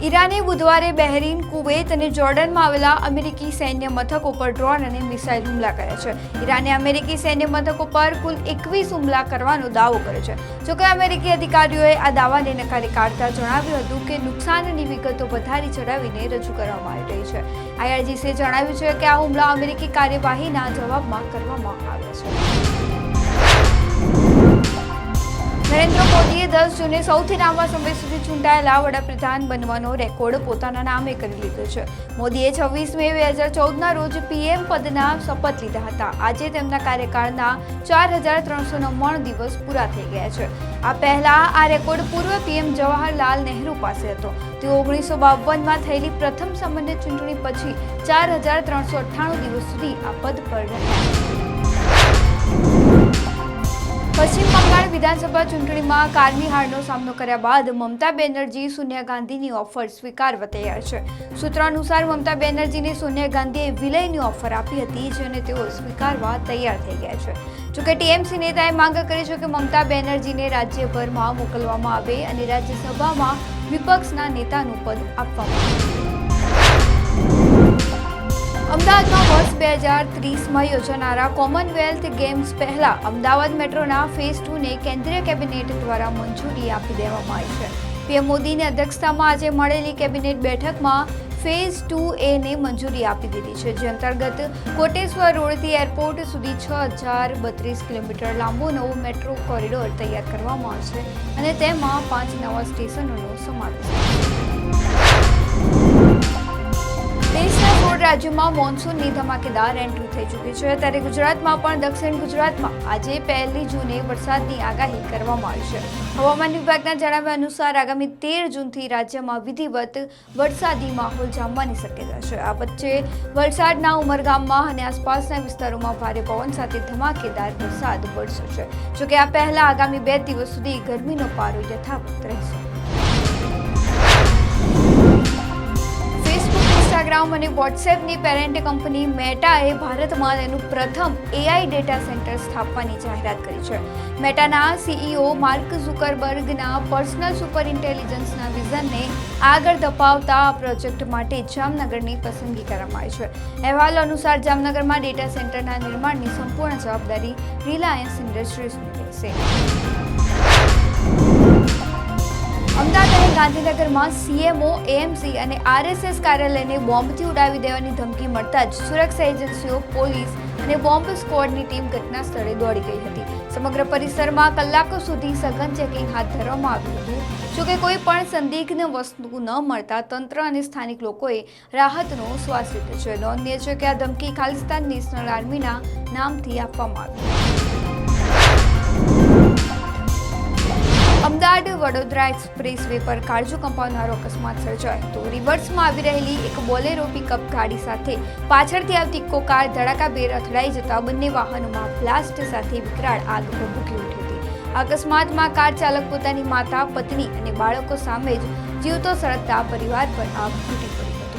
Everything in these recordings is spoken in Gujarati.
ઈરાને બુધવારે બહેરીન, કુવૈત અને જોર્ડનમાં આવેલા અમેરિકી સૈન્ય મથકો પર ડ્રોન અને મિસાઇલ હુમલા કર્યા છે. ઈરાને અમેરિકી સૈન્ય મથકો પર કુલ 21 હુમલા કરવાનો દાવો કર્યો છે. જોકે અમેરિકી અધિકારીઓએ આ દાવાને નકારી કાઢતા જણાવ્યું હતું કે નુકસાનની વિગતો વધારી ચડાવીને રજૂ કરવામાં આવી રહી છે. IRGCએ જણાવ્યું છે કે આ હુમલા અમેરિકી કાર્યવાહીના જવાબમાં કરવામાં આવ્યા છે. નરેન્દ્ર મોદીએ 10 જૂને સૌથી લાંબા સમય સુધી ચૂંટાયેલા વડાપ્રધાન બનવાનો રેકોર્ડ પોતાના નામે કરી લીધો છે. મોદીએ 26 મે 2014ના રોજ PM પદના શપથ લીધા હતા. આજે તેમના કાર્યકાળના 4399 દિવસ પૂરા થઈ ગયા છે. આ પહેલા આ રેકોર્ડ પૂર્વ PM જવાહરલાલ નહેરુ પાસે હતો. તેઓ 1952માં થયેલી પ્રથમ સામાન્ય ચૂંટણી પછી 4398 દિવસ સુધી આ પદ પર રહ્યા. પશ્ચિમ બંગાળ વિધાનસભા ચૂંટણીમાં કારમી હારનો સામનો કર્યા બાદ મમતા બેનર્જી સોનિયા ગાંધીની ઓફર સ્વીકારવા તૈયાર છે. સૂત્રો અનુસાર મમતા બેનર્જીને સોનિયા ગાંધીએ વિલયની ઓફર આપી હતી, જેને તેઓ સ્વીકારવા તૈયાર થઈ ગયા છે. જોકે TMC નેતાએ માંગ કરી છે કે મમતા બેનર્જીને રાજ્યભરમાં મોકલવામાં આવે અને રાજ્યસભામાં વિપક્ષના નેતાનું પદ આપવામાં આવે. અમદાવાદમાં વર્ષ 2030માં યોજાનારા કોમનવેલ્થ ગેમ્સ પહેલા અમદાવાદ મેટ્રોના ફેઝ 2ને કેન્દ્રીય કેબિનેટ દ્વારા મંજૂરી આપી દેવામાં આવી છે. PM મોદીની અધ્યક્ષતામાં આજે મળેલી કેબિનેટ બેઠકમાં ફેઝ 2A ને મંજૂરી આપી દીધી છે, જે અંતર્ગત કોટેશ્વર રોડથી એરપોર્ટ સુધી 6032 કિલોમીટર લાંબો નવો મેટ્રો કોરિડોર તૈયાર કરવામાં આવશે અને તેમાં 5 નવા સ્ટેશનોનો સમાવેશ છે. દેશના 16 રાજ્યોમાં મોન્સૂનની ધમાકેદાર એન્ટ્રી થઈ ચૂકી છે, ત્યારે ગુજરાતમાં પણ દક્ષિણ ગુજરાતમાં આજે 1 જૂને વરસાદની આગાહી કરવામાં આવી છે. હવામાન વિભાગના જણાવ્યા અનુસાર આગામી 13 જૂનથી રાજ્યમાં વિધિવત વરસાદી માહોલ જામવાની શક્યતા છે. આ વચ્ચે વલસાડના ઉમરગામમાં અને આસપાસના વિસ્તારોમાં ભારે પવન સાથે ધમાકેદાર વરસાદ વરસ્યો છે. જોકે આ પહેલા આગામી 2 દિવસ સુધી ગરમીનો પારો યથાવત રહેશે. ઇન્સ્ટાગ્રામ અને વોટ્સએપની પેરેન્ટ કંપની મેટાએ ભારતમાં તેનું પ્રથમ AI ડેટા સેન્ટર સ્થાપવાની જાહેરાત કરી છે. મેટાના CEO માર્ક ઝુકરબર્ગના પર્સનલ સુપર ઇન્ટેલિજન્સના વિઝનને આગળ ધપાવતા આ પ્રોજેક્ટ માટે જામનગરની પસંદગી કરવામાં આવી છે. અહેવાલ અનુસાર જામનગરમાં ડેટા સેન્ટરના નિર્માણની સંપૂર્ણ જવાબદારી રિલાયન્સ ઇન્ડસ્ટ્રીઝની રહેશે. અમદાવાદ અને ગાંધીનગરમાં CMO, AMC અને RSS કાર્યાલયને બોમ્બથી ઉડાવી દેવાની ધમકી મળતા જ સુરક્ષા એજન્સીઓ, પોલીસ અને બોમ્બ સ્ક્વોડની ટીમ ઘટના સ્થળે દોડી ગઈ હતી. સમગ્ર પરિસરમાં કલાકો સુધી સઘન ચેકિંગ હાથ ધરવામાં આવ્યું હતું. જોકે કોઈ પણ સંદિગ્ધ વસ્તુ ન મળતા તંત્ર અને સ્થાનિક લોકોએ રાહતનો શ્વાસ લીધો છે. નોંધનીય છે કે આ ધમકી ખાલિસ્તાન નેશનલ આર્મીના નામથી આપવામાં આવી. અમદાવાદ વડોદરા એક્સપ્રેસ વે પર કાળજુ કંપાવનારો અકસ્માત સર્જાયો હતો. રિવર્સમાં આવી રહેલી એક બોલેરો પિકઅપ ગાડી સાથે પાછળથી આવતી ઇકો કાર ધડાકાભેર અથડાઈ જતા બંને વાહનોમાં બ્લાસ્ટ સાથે વિકરાળ આગ ભભૂકી ઉઠી હતી. અકસ્માતમાં કાર ચાલક પોતાની માતા, પત્ની અને બાળકો સામે જ જીવતો સળગતા પરિવાર પર આગ તૂટી પડી હતી.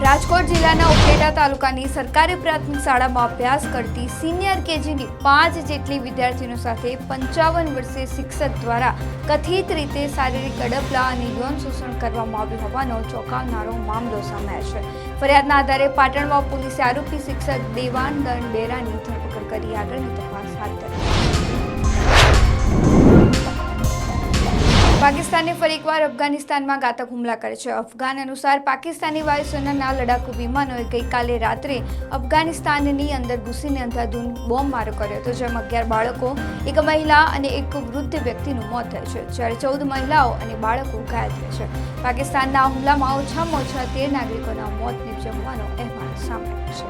રાજકોટ જિલ્લાના ઉપલેટા તાલુકાની સરકારી પ્રાથમિક શાળામાં અભ્યાસ કરતી સિનિયર KGની 5 જેટલી વિદ્યાર્થીઓ સાથે 55 વર્ષીય શિક્ષક દ્વારા કથિત રીતે શારીરિક અડપલા અને યૌન શોષણ કરવામાં આવ્યું હોવાનો ચોંકાવનારો મામલો સામે આવ્યો છે. ફરિયાદના આધારે પાટણમાં પોલીસે આરોપી શિક્ષક દેવાનંદ ડેરાની ધરપકડ કરી આગળની તપાસ હાથ ધરી. પાકિસ્તાને ફરી એકવાર અફઘાનિસ્તાનમાં ઘાતક હુમલા કરે છે. અફઘાન અનુસાર પાકિસ્તાની વાયુસેનાના લડાકુ વિમાનોએ ગઈકાલે રાત્રે અફઘાનિસ્તાનની અંદર ઘૂસીને અંધાધૂંધ બોમ્બમારો કર્યો હતો, જેમાં 11 બાળકો, એક મહિલા અને એક વૃદ્ધ વ્યક્તિનું મોત થયું છે, જ્યારે 14 મહિલાઓ અને બાળકો ઘાયલ થયા છે. પાકિસ્તાનના હુમલામાં ઓછામાં ઓછા 13 નાગરિકોના મોત નીપજ્યા હોવાનો અહેવાલ સામે આવ્યો છે.